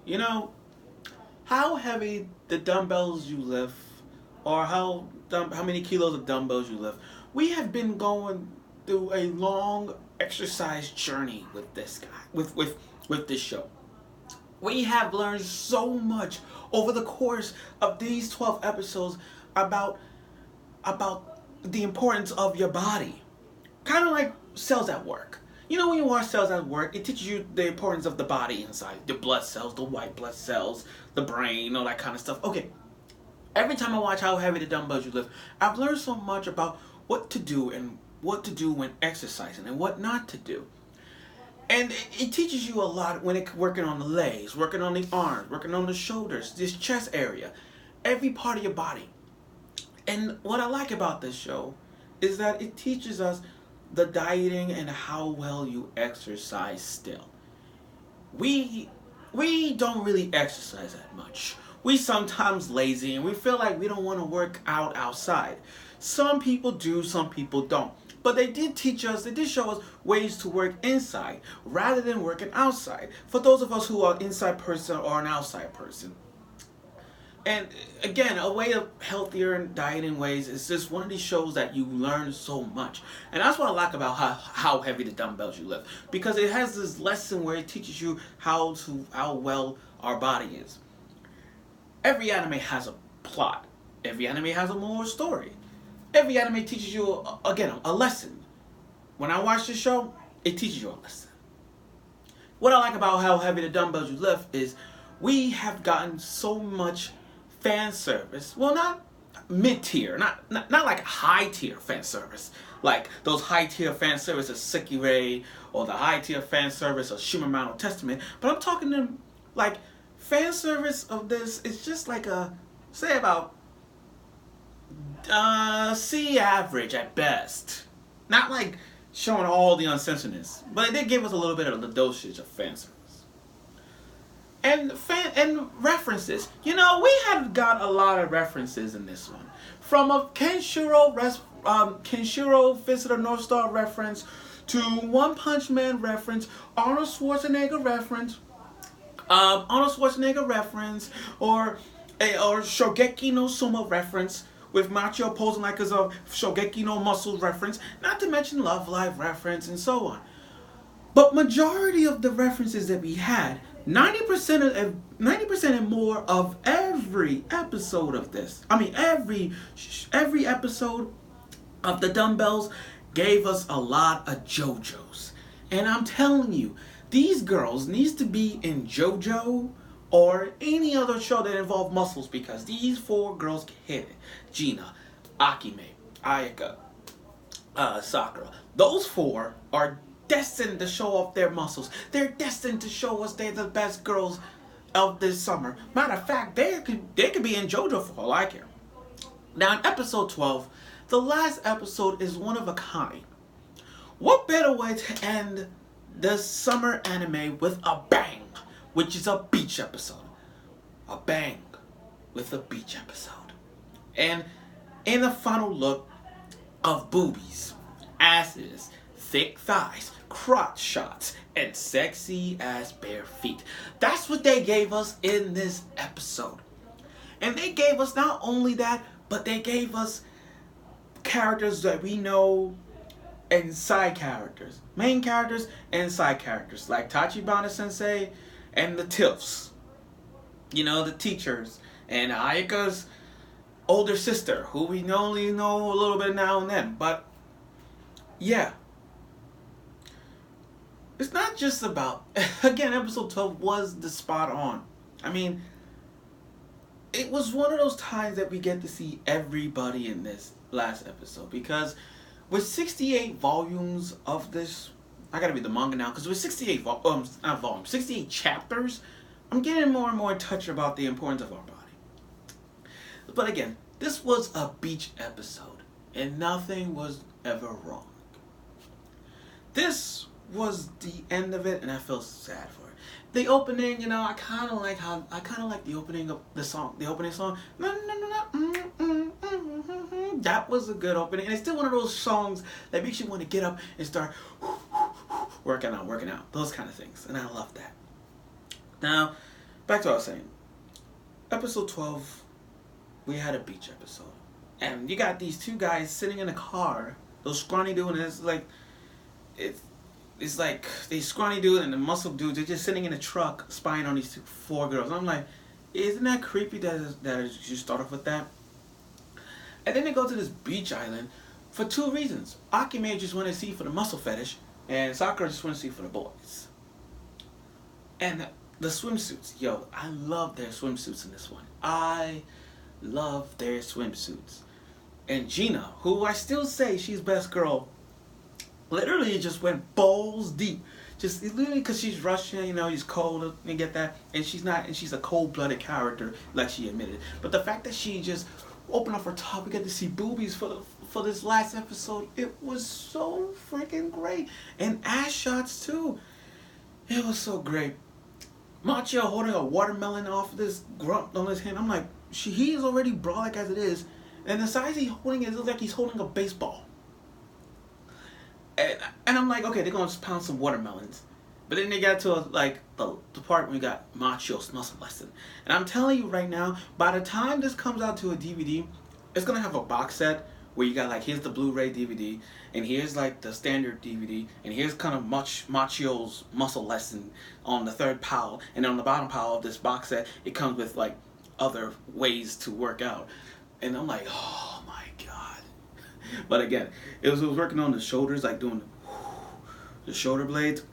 You know, how heavy the dumbbells you lift, or how many kilos of dumbbells you lift. We have been going through a long exercise journey with this guy, with this show. We have learned so much over the course of these 12 episodes about the importance of your body. Kind of like cells at work. You know, when you watch cells at work, it teaches you the importance of the body inside. The blood cells, the white blood cells, the brain, all that kind of stuff. Okay, every time I watch How Heavy the Dumbbells You Lift, I've learned so much about what to do and what to do when exercising and what not to do. And it teaches you a lot when it's working on the legs, working on the arms, working on the shoulders, this chest area, every part of your body. And what I like about this show is that it teaches us the dieting and how well you exercise still. We don't really exercise that much. We sometimes lazy and we feel like we don't want to work out outside. Some people do, some people don't. But they did show us ways to work inside rather than working outside. For those of us who are an inside person or an outside person. And again, a way of healthier and dieting ways is just one of these shows that you learn so much. And that's what I like about how heavy the dumbbells you lift. Because it has this lesson where it teaches you how well our body is. Every anime has a plot. Every anime has a moral story. Every anime teaches you, a lesson. When I watch this show, it teaches you a lesson. What I like about How Heavy the Dumbbells You Lift is we have gotten so much fan service. Well, not mid-tier, not like high-tier fan service. Like those high-tier fan service of Sekirei or the high-tier fan service of Shimamano no Testament. But I'm talking to like fan service of this. It's just like say about C average at best. Not like showing all the uncensoredness, but it did give us a little bit of the dosage of fan service. And references. You know, we have got a lot of references in this one. From a Kenshiro Fist of the North Star reference to One Punch Man reference, Arnold Schwarzenegger reference, or Shogeki no Sumo reference, with Macho posing like as a Shogeki no Muscle reference, not to mention Love Live reference and so on. But majority of the references that we had, 90% and more of every episode of this, every episode of the Dumbbells gave us a lot of JoJos. And I'm telling you, these girls needs to be in JoJo or any other show that involves muscles, because these four girls can hit it. Gina, Akeme, Ayaka, Sakura. Those four are destined to show off their muscles. They're destined to show us they're the best girls of this summer. Matter of fact, they could be in JoJo for all I care. Now in episode 12, the last episode is one of a kind. What better way to end the summer anime with a bang, which is a beach episode. A bang with a beach episode. And in the final look of boobies, asses, thick thighs, crotch shots, and sexy ass bare feet. That's what they gave us in this episode. And they gave us not only that, but they gave us characters that we know and side characters. Main characters and side characters. Like Tachibana Sensei and the TILFs. You know, the teachers. And Ayaka's older sister, who we only know a little bit now and then. But, yeah. It's not just about... Again, episode 12 was the spot on. I mean, it was one of those times that we get to see everybody in this last episode. Because with 68 volumes of this... I gotta read the manga now. Because with 68 68 chapters, I'm getting more and more in touch about the importance of our body. But again, this was a beach episode. And nothing was ever wrong. This was the end of it, and I feel sad for it. The opening, you know, I kind of like the opening of the song. The opening song. That was a good opening. And it's still one of those songs that makes you want to get up and start working out. Those kind of things. And I love that. Now, back to what I was saying. Episode 12, we had a beach episode. And you got these two guys sitting in a car. Those scrawny dude, and it's like they scrawny dude and the muscle dude, they're just sitting in a truck spying on these four girls. And I'm like, isn't that creepy that you start off with that? And then they go to this beach island for two reasons. Akeme just want to see for the muscle fetish, and Sakura just want to see for the boys. And the swimsuits, yo, I love their swimsuits in this one. I love their swimsuits. And Gina, who I still say she's best girl, literally just went balls deep. Just literally because she's Russian, you know, she's cold, you get that? And she's not, and she's a cold-blooded character, like she admitted. But the fact that she just opened up her top, we get to see boobies for this last episode, it was so freaking great. And ass shots too. It was so great. Machio holding a watermelon off of this grump on his hand. I'm like, he is already brolic as it is. And the size he's holding it looks like he's holding a baseball. And I'm like, okay, they're going to pound some watermelons. But then they got to the part where we got Machio's muscle lesson. And I'm telling you right now, by the time this comes out to a DVD, it's going to have a box set where you got like, here's the Blu-ray DVD, and here's like the standard DVD, and here's kind of Machio's muscle lesson on the third pile, and then on the bottom pile of this box set, it comes with like other ways to work out. And I'm like, oh my god. But again, it was working on the shoulders, like doing the shoulder blades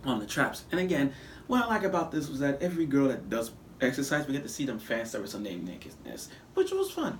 on the traps. And again, what I like about this was that every girl that does exercise, we get to see them fan service on their nakedness, which was fun.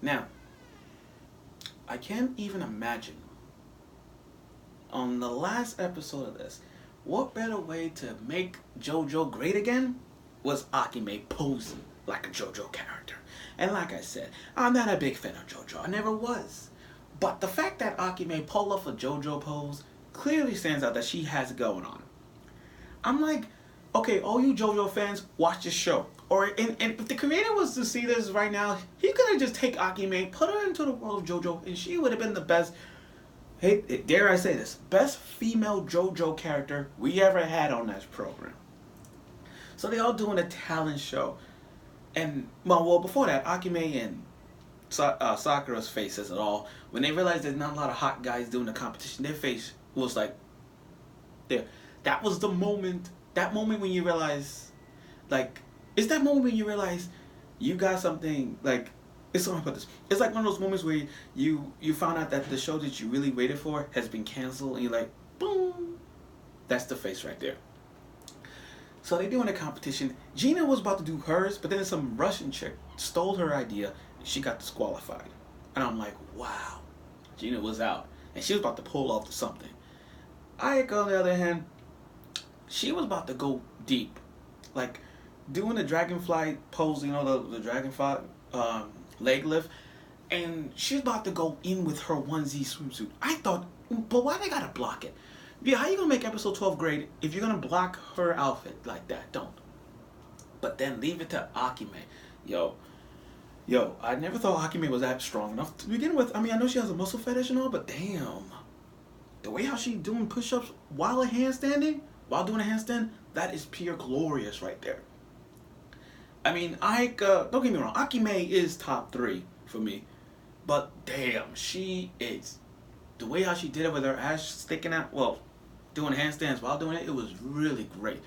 Now, I can't even imagine on the last episode of this, what better way to make JoJo great again was Akeme posing like a JoJo character. And like I said, I'm not a big fan of JoJo. I never was. But the fact that Akeme pulled off a JoJo pose clearly stands out that she has it going on. I'm like, okay, all you JoJo fans, watch this show. And if the creator was to see this right now, he could have just take Akeme, put her into the world of JoJo, and she would have been the best, hey, dare I say this, best female JoJo character we ever had on that program. So they all doing a talent show. And, well, before that, Akeme and Sakura's faces at all, when they realized there's not a lot of hot guys doing the competition, their face was like, there. That was the moment, when you realize, like, it's that moment when you realize you got something, like, it's like one of those moments where you found out that the show that you really waited for has been canceled, and you're like, boom, that's the face right there. So they doing a competition. Gina was about to do hers, but then some Russian chick stole her idea, and she got disqualified. And I'm like, wow, Gina was out, and she was about to pull off something. Ayaka, on the other hand, she was about to go deep, like doing the dragonfly pose, you know, the dragonfly leg lift, and she's about to go in with her onesie swimsuit. I thought, but why they gotta block it? Yeah, how you gonna make episode 12 great if you're gonna block her outfit like that? Don't. But then leave it to Akeme. Yo, I never thought Akeme was that strong enough to begin with. I mean, I know she has a muscle fetish and all, but damn, the way how she doing push-ups while doing a handstand, that is pure glorious right there. I mean, don't get me wrong, Akeme is top 3 for me, but damn, she is. The way how she did it with her ass sticking out, well, doing handstands while doing it, it was really great.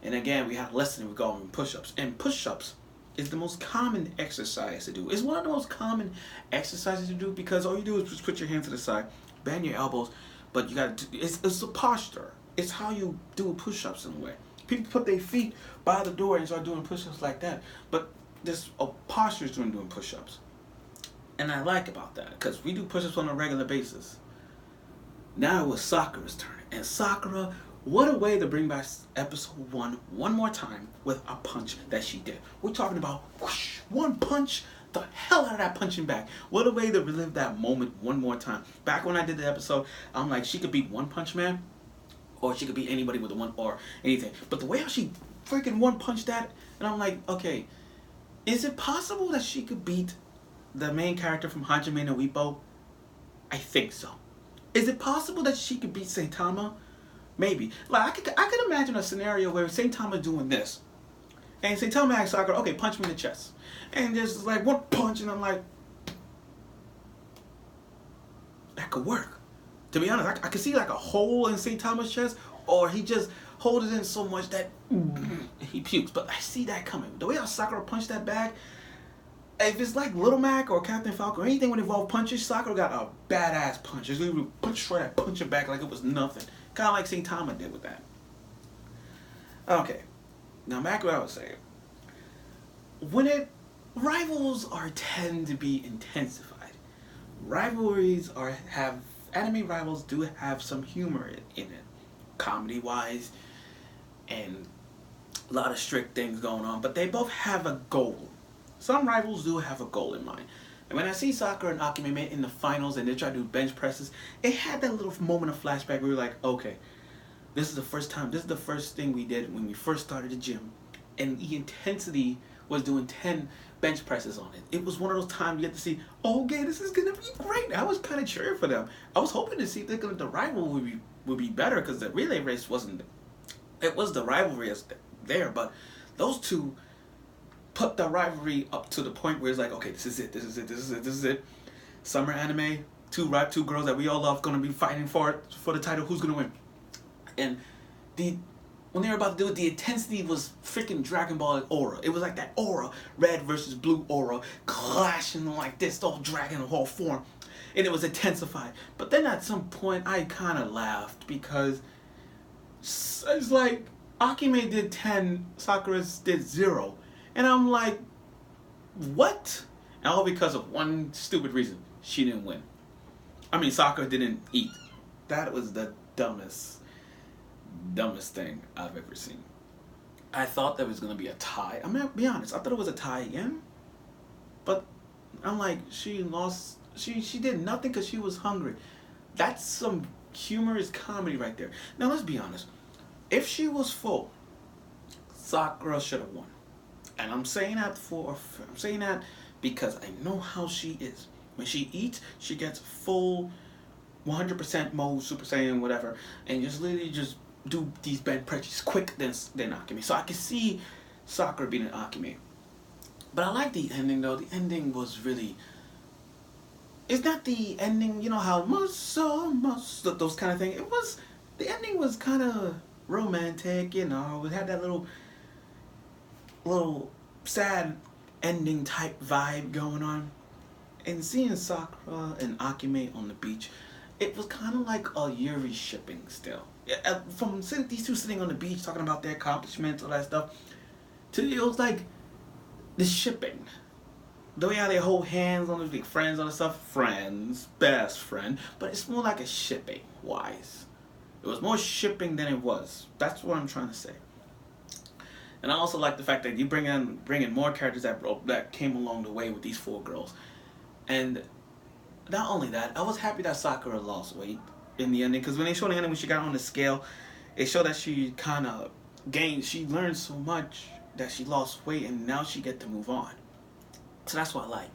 And again, we had a lesson regarding push-ups. And push-ups is the most common exercise to do. It's one of the most common exercises to do because all you do is just put your hands to the side, bend your elbows, but you gotta do, it's a posture. It's how you do push-ups in a way. People put their feet by the door and start doing push-ups like that. But there's a posture to doing push-ups. And I like about that because we do push-ups on a regular basis. Now it was Sakura's turn. And Sakura, what a way to bring back episode 1 one more time with a punch that she did. We're talking about whoosh, one punch, the hell out of that punching bag. What a way to relive that moment one more time. Back when I did the episode, I'm like, she could beat One Punch Man, or she could beat anybody with a one or anything. But the way how she freaking one punched that, and I'm like, okay, is it possible that she could beat the main character from Hajime no Ippo? I think so. Is it possible that she could beat Saitama? Maybe. Like, I could imagine a scenario where Saitama doing this. And Saitama asks Sakura, okay, punch me in the chest. And there's like one punch, and I'm like, that could work. To be honest, I could see like a hole in Saitama's chest, or he just holds it in so much that he pukes. But I see that coming. The way how Sakura punched that bag, if it's like Little Mac or Captain Falcon or anything would involve punches, Sakura got a badass punch. Just literally punch straight at, punch it back like it was nothing. Kind of like Saitama did with that. Okay, now back to what I was saying. Rivals tend to be intensified. Rivalries anime rivals do have some humor in it, comedy wise, and a lot of strict things going on. But they both have a goal. Some rivals do have a goal in mind. And when I see Sakura and Akeme in the finals and they try to do bench presses, it had that little moment of flashback where we were like, okay, this is the first thing we did when we first started the gym. And the intensity was doing 10 bench presses on it. It was one of those times you get to see, okay, this is gonna be great. I was kind of cheering for them. I was hoping to see if the rival would be better, because the relay race wasn't. It was the rivalry there, but those two put the rivalry up to the point where it's like, okay, this is it. Summer anime, two girls that we all love gonna be fighting for the title. Who's gonna win? And when they were about to do it, the intensity was freaking Dragon Ball aura. It was like that aura, red versus blue aura, clashing like this, all Dragon Ball form. And it was intensified. But then at some point, I kind of laughed, because it's like Akeme did 10, Sakura did 0. And I'm like, what? And all because of one stupid reason. She didn't win. I mean, Sakura didn't eat. That was the dumbest thing I've ever seen. I thought there was going to be a tie. I'm going to be honest. I thought it was a tie again. But I'm like, she lost. She did nothing because she was hungry. That's some humorous comedy right there. Now, let's be honest. If she was full, Sakura should have won. And I'm saying that because I know how she is. When she eats, she gets full 100% mode, Super Saiyan, whatever, and just literally just do these bench presses quick than Akeme. So I can see Sakura beating Akeme. But I like the ending though. The ending was really. It's not the ending, you know how muscle, those kind of things. The ending was kind of romantic, you know. It had that little sad ending type vibe going on. And seeing Sakura and Akeme on the beach, it was kind of like a Yuri shipping still. From these two sitting on the beach talking about their accomplishments, all that stuff, to it was like the shipping. The way how they hold hands on the big friends, all that stuff. Friends, best friend. But it's more like a shipping wise. It was more shipping than it was. That's what I'm trying to say. And I also like the fact that you bring in more characters that came along the way with these 4 girls. And not only that, I was happy that Sakura lost weight in the ending, because when they showed the ending, when she got on the scale, it showed that she kind of gained. She learned so much that she lost weight, and now she get to move on. So that's what I like.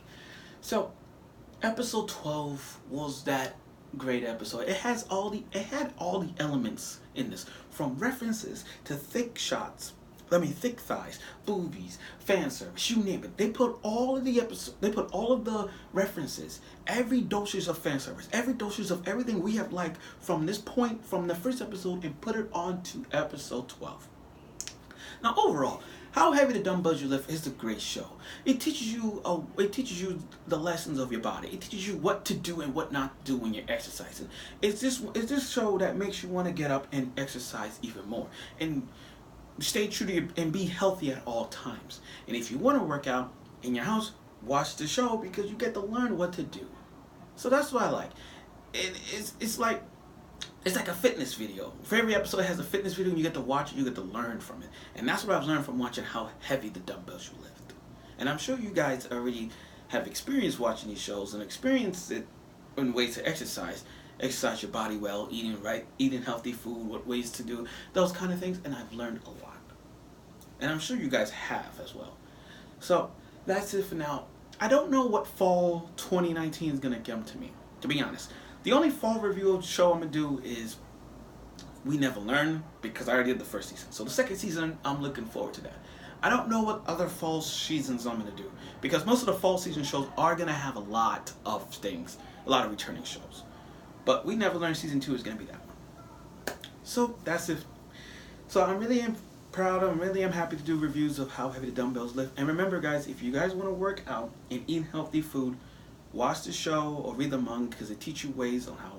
So, episode 12 was that great episode. It had all the elements in this, from references to thick shots. Thick thighs, boobies, fan service, you name it. They put all of the references, every dosage of fan service, every dosage of everything we have liked from this point, from the first episode, and put it on to episode 12. Now, overall, How Heavy the Dumbbells You Lift is a great show. It teaches you the lessons of your body. It teaches you what to do and what not to do when you're exercising. It's this show that makes you want to get up and exercise even more. And stay true to and be healthy at all times. And if you want to work out in your house, watch the show, because you get to learn what to do. So that's what I like. It's like a fitness video. For every episode it has a fitness video, and you get to watch it, you get to learn from it. And that's what I've learned from watching How Heavy the Dumbbells You Lift. And I'm sure you guys already have experienced watching these shows and experienced it in ways to exercise your body well, eating right, eating healthy food, what ways to do, those kind of things, and I've learned a lot. And I'm sure you guys have as well. So, that's it for now. I don't know what fall 2019 is going to come to me, to be honest. The only fall review show I'm going to do is we never learn because I already did the first season. So the second season, I'm looking forward to that. I don't know what other fall seasons I'm going to do because most of the fall season shows are going to have a lot of things, a lot of returning shows. But We Never Learn season 2 is going to be that one. So that's it. So I'm really proud. I'm happy to do reviews of how heavy the dumbbells lift. And remember, guys, if you guys want to work out and eat healthy food, watch the show or read the manga because they teach you ways on how to